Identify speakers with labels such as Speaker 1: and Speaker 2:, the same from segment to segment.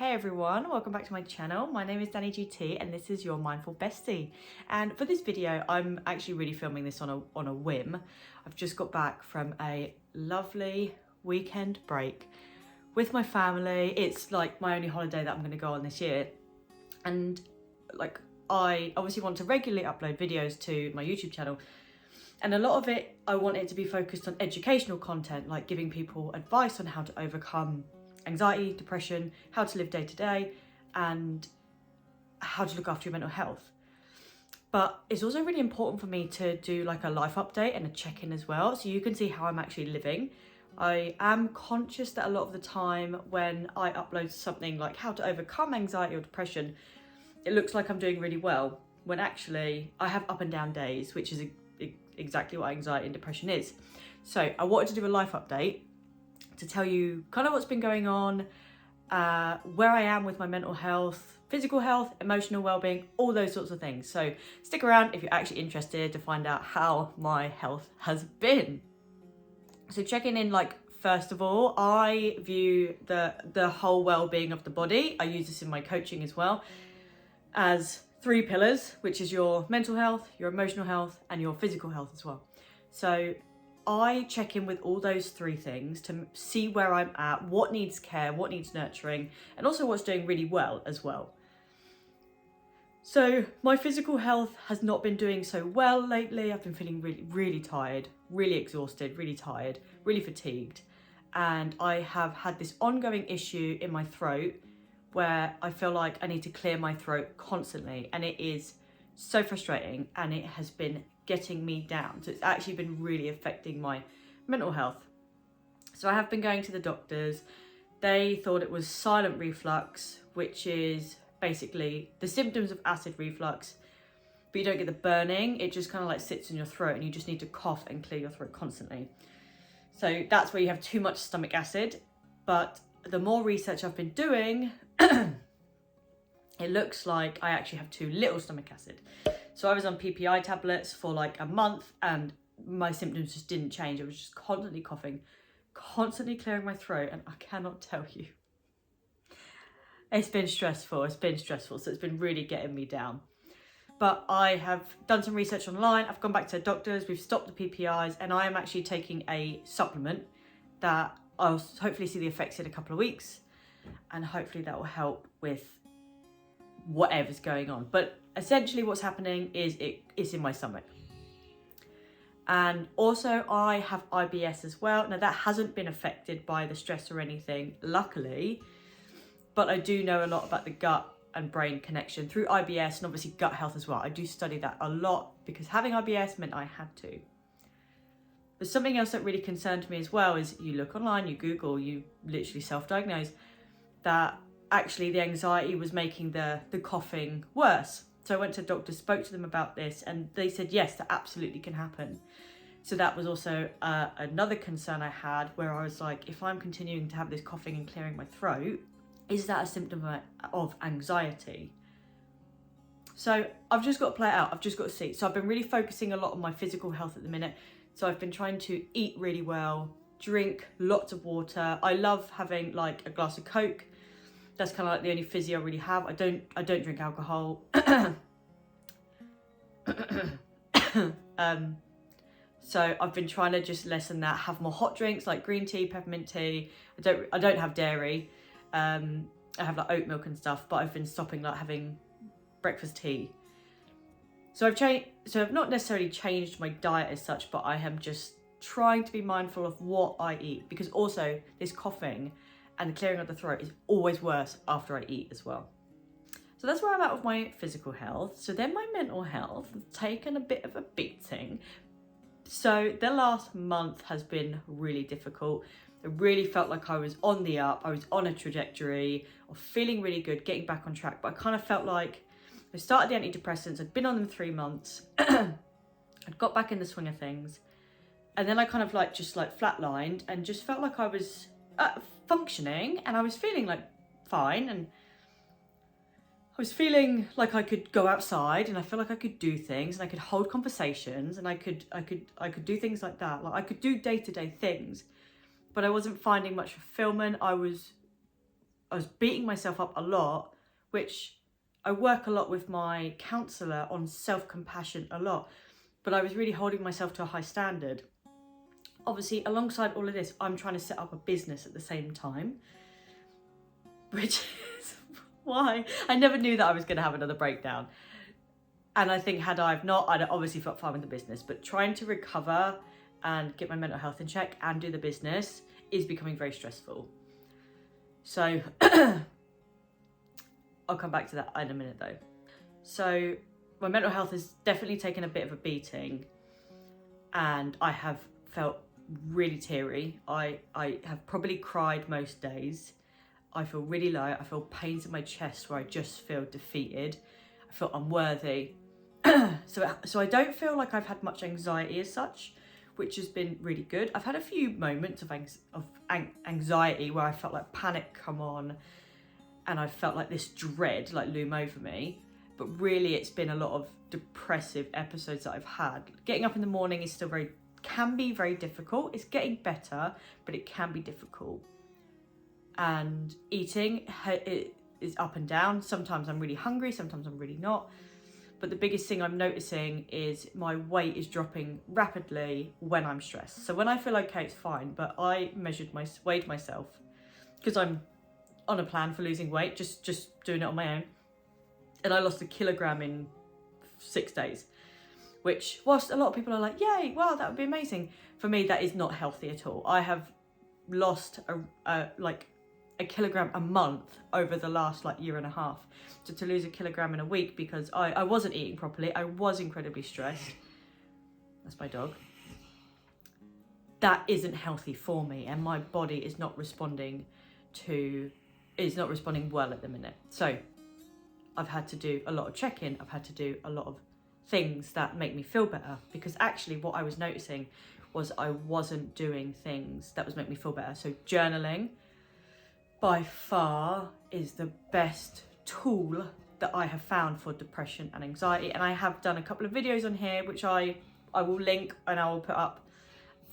Speaker 1: Hey everyone, welcome back to my channel. My name is Danny GT and this is your Mindful Bestie. And for this video, I'm actually really filming this on a whim. I've just got back from a lovely weekend break with my family. It's like my only holiday that I'm going to go on this year. And like, I obviously want to regularly upload videos to my YouTube channel. And a lot of it, I want it to be focused on educational content, like giving people advice on how to overcome anxiety, depression, how to live day to day, and how to look after your mental health. But it's also really important for me to do like a life update and a check-in as well, so you can see how I'm actually living. I am conscious that a lot of the time when I upload something like how to overcome anxiety or depression, it looks like I'm doing really well, when actually I have up and down days, which is exactly what anxiety and depression is. So I wanted to do a life update to tell you kind of what's been going on, where I am with my mental health, physical health, emotional well-being, all those sorts of things. So stick around if you're actually interested to find out how my health has been. So checking in, like, first of all, I view the whole well-being of the body, I use this in my coaching as well, as 3 pillars, which is your mental health, your emotional health, and your physical health as well. So I check in with all those 3 things to see where I'm at, what needs care, what needs nurturing, and also what's doing really well as well. So my physical health has not been doing so well lately. I've been feeling really tired, really exhausted, really tired, really fatigued. And I have had this ongoing issue in my throat where I feel like I need to clear my throat constantly. And it is so frustrating and it has been getting me down. So it's actually been really affecting my mental health. So I have been going to the doctors. They thought it was silent reflux, which is basically the symptoms of acid reflux, but you don't get the burning. It just kind of like sits in your throat and you just need to cough and clear your throat constantly. So that's where you have too much stomach acid. But the more research I've been doing, it looks like I actually have too little stomach acid. So I was on PPI tablets for like a month and my symptoms just didn't change. I was just constantly coughing, constantly clearing my throat, and I cannot tell you. It's been stressful, so it's been really getting me down. But I have done some research online, I've gone back to the doctors, we've stopped the PPIs, and I am actually taking a supplement that I'll hopefully see the effects in a couple of weeks, and hopefully that will help with whatever's going on. But essentially what's happening is it's in my stomach. And also I have IBS as well. Now that hasn't been affected by the stress or anything, luckily, but I do know a lot about the gut and brain connection through IBS and obviously gut health as well. I do study that a lot because having IBS meant I had to. But something else that really concerned me as well is you look online, you Google, you literally self-diagnose, that actually the anxiety was making the coughing worse. So I went to doctors, spoke to them about this, and they said, yes, that absolutely can happen. So that was also another concern I had, where I was like, if I'm continuing to have this coughing and clearing my throat, is that a symptom of anxiety? So I've just got to play it out. I've just got to see. So I've been really focusing a lot on my physical health at the minute. So I've been trying to eat really well, drink lots of water. I love having like a glass of Coke. That's kind of like the only fizzy I really have. I don't drink alcohol. So I've been trying to just lessen that, have more hot drinks like green tea, peppermint tea. I don't have dairy. I have like oat milk and stuff, but I've been stopping like having breakfast tea. So I've not necessarily changed my diet as such, but I am just trying to be mindful of what I eat, because also this coughing and the clearing of the throat is always worse after I eat as well. So that's where I'm at with my physical health. So then my mental health has taken a bit of a beating. So the last month has been really difficult. I really felt like I was on the up. I was on a trajectory of feeling really good, getting back on track. But I kind of felt like I started the antidepressants. I'd been on them 3 months. I'd got back in the swing of things. And then I kind of like just like flatlined and just felt like I was functioning, and I was feeling like fine, and I was feeling like I could go outside and I feel like I could do things and I could hold conversations and I could do things like that. Like I could do day-to-day things, but I wasn't finding much fulfillment. I was was beating myself up a lot, which I work a lot with my counsellor on self-compassion a lot, but I was really holding myself to a high standard. Obviously, alongside all of this, I'm trying to set up a business at the same time, which is why I never knew that I was going to have another breakdown. And I think had I not, I'd obviously felt fine with the business, but trying to recover and get my mental health in check and do the business is becoming very stressful. So I'll come back to that in a minute though. So my mental health has definitely taken a bit of a beating, and I have felt really teary. I have probably cried most days. I feel really low. I feel pains in my chest where I just feel defeated. I feel unworthy. So I don't feel like I've had much anxiety as such, which has been really good. I've had a few moments of anxiety where I felt like panic come on, and I felt like this dread like loom over me. But really, it's been a lot of depressive episodes that I've had. Getting up in the morning is still can be very difficult. It's getting better, but it can be difficult. And eating is up and down. Sometimes I'm really hungry, sometimes I'm really not. But the biggest thing I'm noticing is my weight is dropping rapidly when I'm stressed. So when I feel okay, it's fine. But I weighed myself because I'm on a plan for losing weight, just doing it on my own. And I lost 1 kilogram in 6 days, which whilst a lot of people are like, yay, wow, that would be amazing. For me, that is not healthy at all. I have lost like 1 kilogram a month over the last like year and a half. So to lose 1 kilogram in a week because I wasn't eating properly, I was incredibly stressed. That's my dog. That isn't healthy for me, and my body is not responding well at the minute. So I've had to do a lot of check-in. I've had to do a lot of things that make me feel better, because actually what I was noticing was I wasn't doing things that was making me feel better. So journaling by far is the best tool that I have found for depression and anxiety. And I have done a couple of videos on here, which I will link and I will put up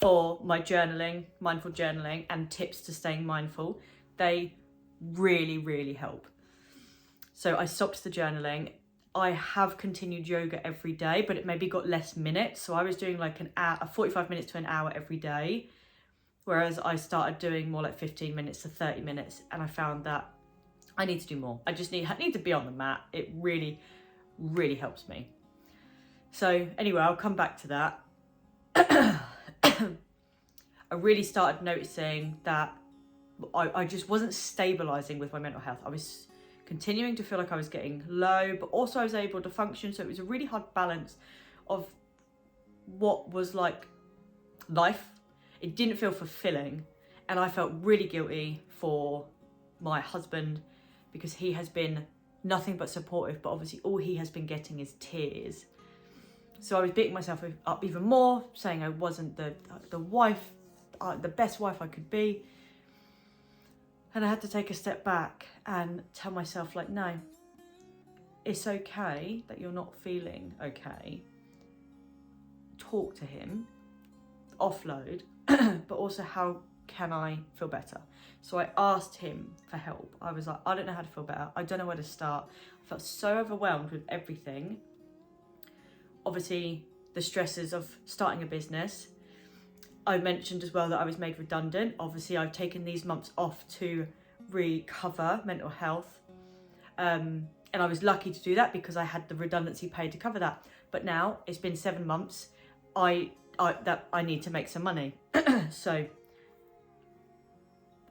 Speaker 1: for my journaling, mindful journaling, and tips to staying mindful. They really, really help. So I stopped the journaling. I have continued yoga every day, but it maybe got less minutes. So I was doing like 45 minutes to an hour every day, whereas I started doing more like 15 minutes to 30 minutes. And I found that I need to do more. I need to be on the mat. It really, really helps me. So anyway, I'll come back to that. I really started noticing that I just wasn't stabilizing with my mental health. I was continuing to feel like I was getting low, but also I was able to function. So it was a really hard balance of what was like life. It didn't feel fulfilling. And I felt really guilty for my husband, because he has been nothing but supportive, but obviously all he has been getting is tears. So I was beating myself up even more, saying I wasn't the wife, the best wife I could be. And I had to take a step back and tell myself, like, no, it's okay that you're not feeling okay. Talk to him, offload, but also how can I feel better? So I asked him for help. I was like, I don't know how to feel better. I don't know where to start. I felt so overwhelmed with everything. Obviously, the stresses of starting a business. I mentioned as well that I was made redundant. Obviously, I've taken these months off to recover mental health. And I was lucky to do that because I had the redundancy pay to cover that. But now it's been 7 months. I need to make some money. So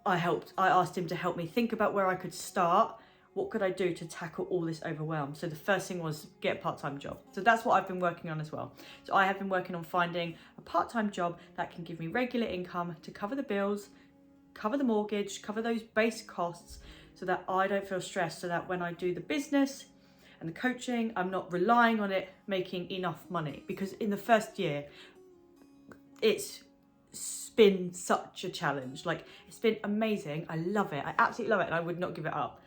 Speaker 1: I asked him to help me think about where I could start. What could I do to tackle all this overwhelm? So the first thing was get a part-time job. So that's what I've been working on as well. So I have been working on finding a part-time job that can give me regular income to cover the bills, cover the mortgage, cover those base costs, so that I don't feel stressed, so that when I do the business and the coaching, I'm not relying on it making enough money. Because in the first year, it's been such a challenge. Like, it's been amazing. I love it. I absolutely love it. And I would not give it up.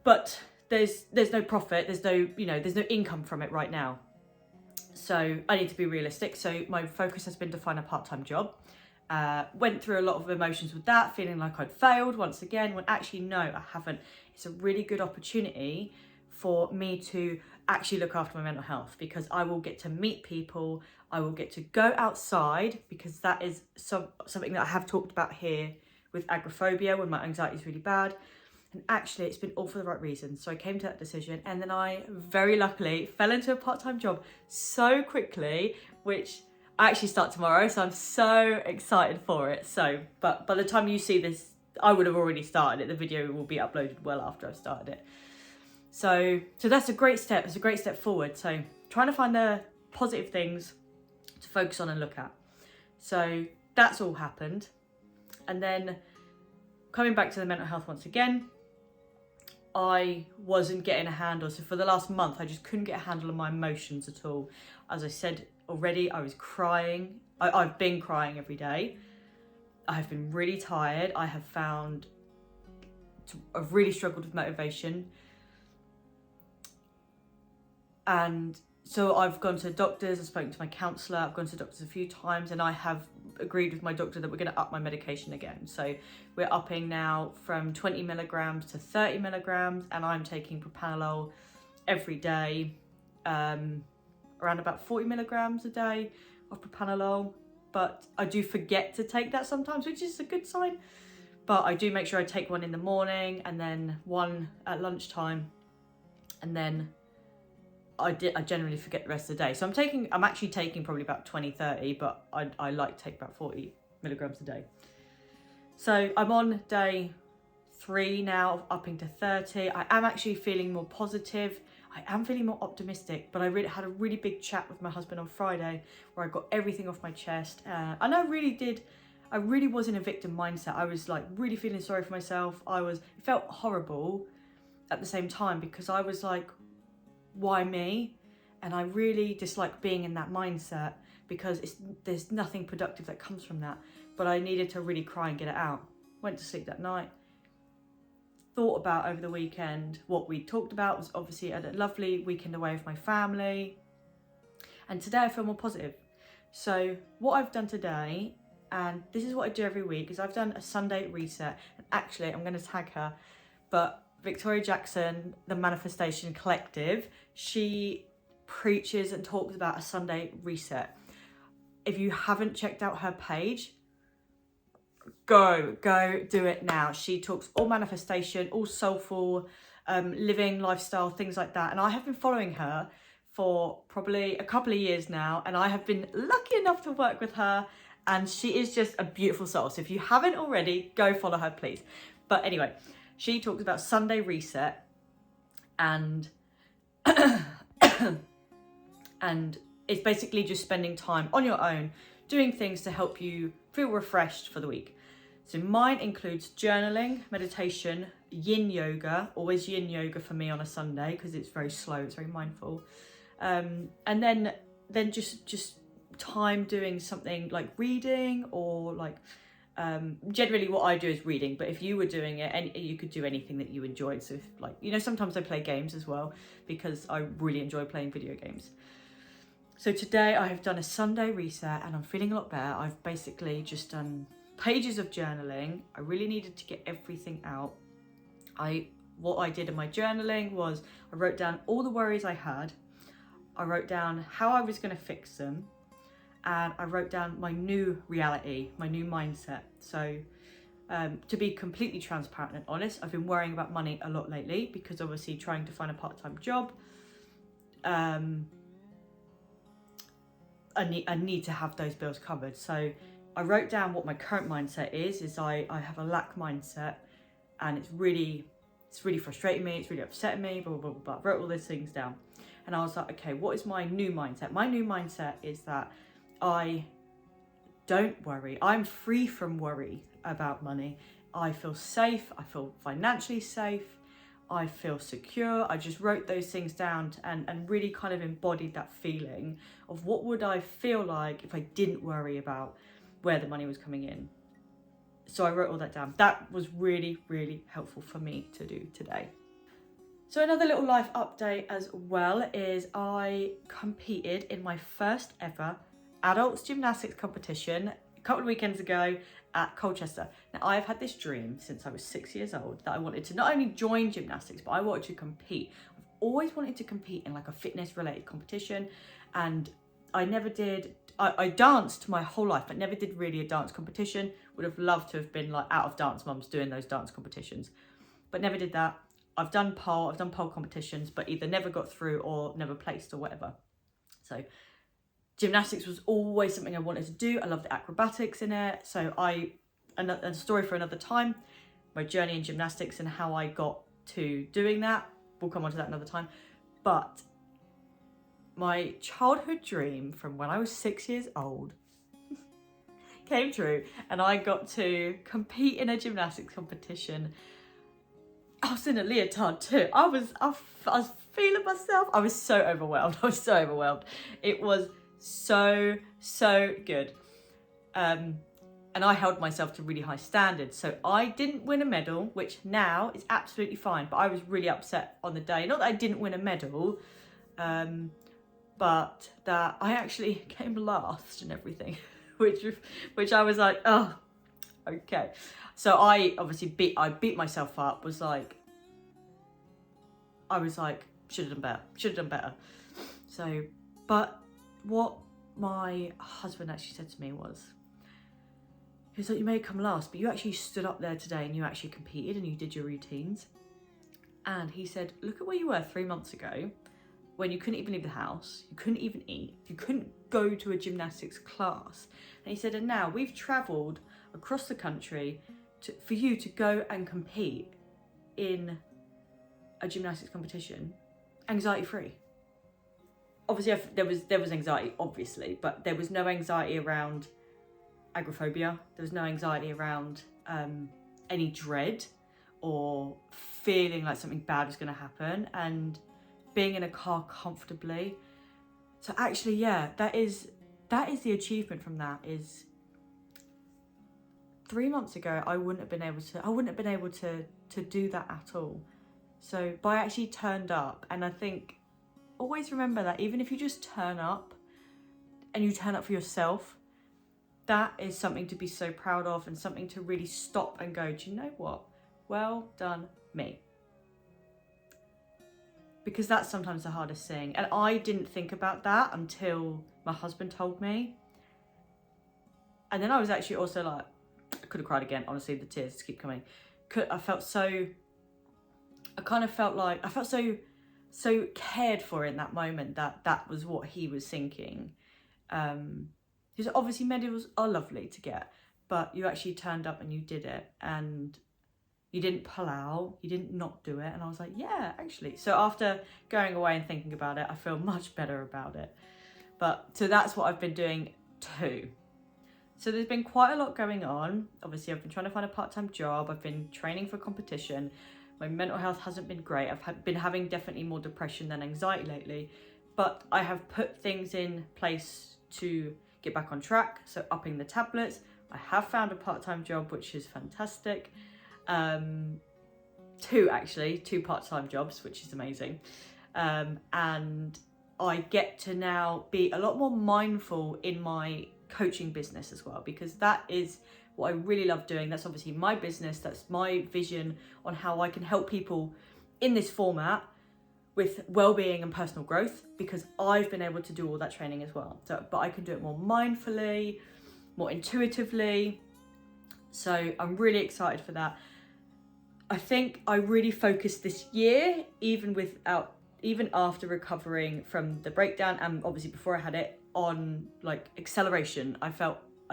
Speaker 1: But there's no profit, there's no income from it right now. So I need to be realistic. So my focus has been to find a part-time job. Went through a lot of emotions with that, feeling like I'd failed once again, when actually no, I haven't. It's a really good opportunity for me to actually look after my mental health, because I will get to meet people, I will get to go outside, because that is something that I have talked about here with agoraphobia when my anxiety is really bad. And actually it's been all for the right reasons. So I came to that decision, and then I very luckily fell into a part-time job so quickly, which I actually start tomorrow, so I'm so excited for it. So, but by the time you see this, I would have already started it. The video will be uploaded well after I've started it. So that's a great step. It's a great step forward. So trying to find the positive things to focus on and look at. So that's all happened. And then coming back to the mental health once again, I wasn't getting a handle. So for the last month, I just couldn't get a handle on my emotions at all. As I said already, I was crying. I've been crying every day. I have been really tired. I've really struggled with motivation. And so I've gone to doctors, I've spoken to my counsellor, I've gone to doctors a few times, and I have agreed with my doctor that we're going to up my medication again. So we're upping now from 20 milligrams to 30 milligrams, and I'm taking propranolol every day, around about 40 milligrams a day of propranolol. But I do forget to take that sometimes, which is a good sign. But I do make sure I take one in the morning, and then one at lunchtime, and then I generally forget the rest of the day. So I'm actually taking probably about 20, 30, but I like to take about 40 milligrams a day. So I'm on day 3 now of upping to 30. I am actually feeling more positive. I am feeling more optimistic, but I had a really big chat with my husband on Friday where I got everything off my chest. And I really was in a victim mindset. I was like really feeling sorry for myself. It felt horrible at the same time, because I was like, why me? And I really dislike being in that mindset, because there's nothing productive that comes from that. But I needed to really cry and get it out. Went to sleep that night. Thought about over the weekend what we talked about. Was obviously a lovely weekend away with my family. And today I feel more positive. So what I've done today, and this is what I do every week, is I've done a Sunday reset. And actually I'm going to tag her, but Victoria Jackson, the Manifestation Collective, she preaches and talks about a Sunday reset. If you haven't checked out her page, go do it now. She talks all manifestation, all soulful, living lifestyle, things like that. And I have been following her for probably a couple of years now, and I have been lucky enough to work with her, and she is just a beautiful soul. So if you haven't already, go follow her, please. But anyway, she talks about Sunday reset, and and it's basically just spending time on your own, doing things to help you feel refreshed for the week. So mine includes journaling, meditation, yin yoga, always yin yoga for me on a Sunday, because it's very slow, it's very mindful. And then just time doing something like reading, or like, generally what I do is reading, but if you were doing it, and you could do anything that you enjoyed. So if, like, you know, sometimes I play games as well, because I really enjoy playing video games. So today I have done a Sunday reset, and I'm feeling a lot better. I've basically just done pages of journaling. I really needed to get everything out. What I did in my journaling was I wrote down all the worries I had. I wrote down how I was going to fix them. And I wrote down my new reality, my new mindset. So to be completely transparent and honest, I've been worrying about money a lot lately, because obviously trying to find a part-time job, I need to have those bills covered. So I wrote down what my current mindset is I have a lack mindset, and it's really frustrating me, it's really upsetting me, blah, blah, blah, blah. I wrote all those things down. And I was like, okay, what is my new mindset? My new mindset is that I don't worry. I'm free from worry about money. I feel safe. I feel financially safe. I feel secure. I just wrote those things down and really kind of embodied that feeling of what would I feel like if I didn't worry about where the money was coming in. So I wrote all that down. That was really, really helpful for me to do today. So another little life update as well is I competed in my first ever adults gymnastics competition. a couple of weekends ago at Colchester. Now, I've had this dream since I was 6 years old that I wanted to not only join gymnastics, but I wanted to compete. I've always wanted to compete in like a fitness related competition, and I never did. I danced my whole life, but never did really a dance competition. Would have loved to have been like out of dance mums doing those dance competitions, but never did that. I've done pole competitions, but either never got through or never placed or whatever. So gymnastics was always something I wanted to do. I love the acrobatics in it. So a story for another time, my journey in gymnastics and how I got to doing that. We'll come on to that another time. But my childhood dream from when I was 6 years old came true, and I got to compete in a gymnastics competition. I was in a leotard too. I was feeling myself. I was so overwhelmed. It was so good. And I held myself to really high standards. So I didn't win a medal, which now is absolutely fine. But I was really upset on the day. Not that I didn't win a medal, but that I actually came last and everything, which I was like, oh, okay. So I obviously beat myself up. I was like, should have done better. So, but what my husband actually said to me was, he was like, you may come last, but you actually stood up there today and you actually competed and you did your routines. And he said, look at where you were 3 months ago, when you couldn't even leave the house, you couldn't even eat, you couldn't go to a gymnastics class. And he said, and now we've travelled across the country for you to go and compete in a gymnastics competition, anxiety-free. Obviously, there was anxiety, obviously, but there was no anxiety around agoraphobia. There was no anxiety around any dread or feeling like something bad was going to happen, and being in a car comfortably. So actually, yeah, that is the achievement from that. Is 3 months ago, I wouldn't have been able to do that at all. So, but I actually turned up, and I think always remember that even if you just turn up and you turn up for yourself, that is something to be so proud of and something to really stop and go, do you know what? Well done, me. Because that's sometimes the hardest thing. And I didn't think about that until my husband told me. And then I was actually also like, I could have cried again, honestly, the tears just keep coming. I felt so cared for in that moment, that was what he was thinking. Because obviously medals are lovely to get, but you actually turned up and you did it, and you didn't pull out, you didn't not do it. And I was like, yeah, actually. So after going away and thinking about it, I feel much better about it. But so that's what I've been doing too. So there's been quite a lot going on. Obviously, I've been trying to find a part-time job. I've been training for competition. My mental health hasn't been great. I've been having definitely more depression than anxiety lately, but I have put things in place to get back on track. So upping the tablets. I have found a part-time job, which is fantastic. Two part-time jobs, which is amazing. And I get to now be a lot more mindful in my coaching business as well, because that is what I really love doing. That's obviously my business. That's my vision on how I can help people in this format with well-being and personal growth, because I've been able to do all that training as well. So, but I can do it more mindfully, more intuitively. So I'm really excited for that. I think I really focused this year, even after recovering from the breakdown, and obviously before I had it, on like acceleration. I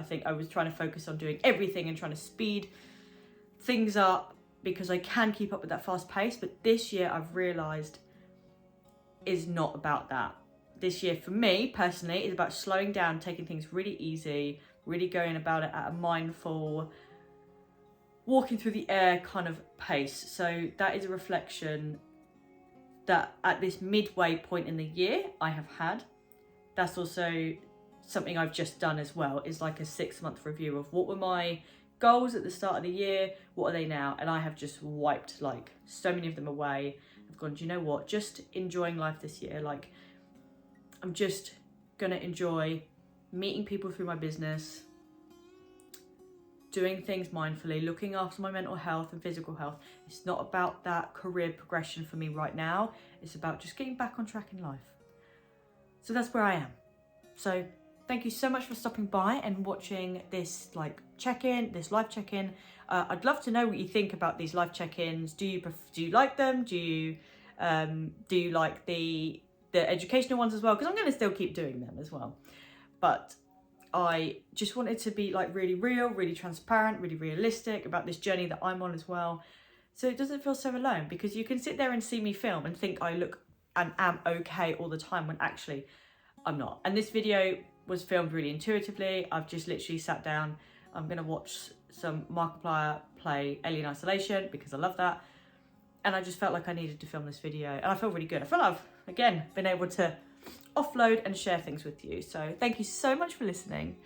Speaker 1: think I was trying to focus on doing everything and trying to speed things up because I can keep up with that fast pace. But this year I've realised is not about that. This year for me personally is about slowing down, taking things really easy, really going about it at a mindful, walking through the air kind of pace. So that is a reflection that at this midway point in the year I have had. That's also something I've just done as well, is like a 6-month review of what were my goals at the start of the year, what are they now? And I have just wiped like so many of them away. I've gone, do you know what? Just enjoying life this year. Like, I'm just gonna enjoy meeting people through my business, doing things mindfully, looking after my mental health and physical health. It's not about that career progression for me right now. It's about just getting back on track in life. So that's where I am. So thank you so much for stopping by and watching this check-in, this life check-in. I'd love to know what you think about these life check-ins. Do you like them? Do you like the educational ones as well? Because I'm going to still keep doing them as well. But I just wanted to be really real, really transparent, really realistic about this journey that I'm on as well. So it doesn't feel so alone, because you can sit there and see me film and think I look and am okay all the time when actually I'm not. And this video was filmed really intuitively. I've just literally sat down. I'm going to watch some Markiplier play Alien Isolation because I love that. And I just felt like I needed to film this video. And I feel really good. I feel like I've, again, been able to offload and share things with you. So thank you so much for listening.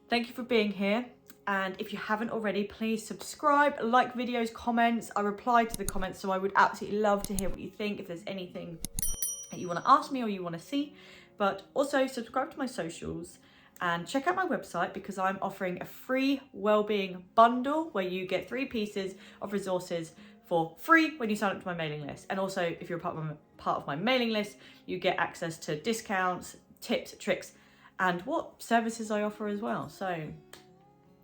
Speaker 1: Thank you for being here. And if you haven't already, please subscribe, like videos, comments. I reply to the comments, so I would absolutely love to hear what you think, if there's anything that you want to ask me or you want to see. But also subscribe to my socials and check out my website, because I'm offering a free wellbeing bundle where you get 3 pieces of resources for free when you sign up to my mailing list. And also, if you're part of my mailing list, you get access to discounts, tips, tricks, and what services I offer as well. So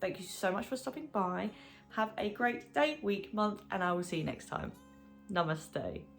Speaker 1: thank you so much for stopping by. Have a great day, week, month, and I will see you next time. Namaste.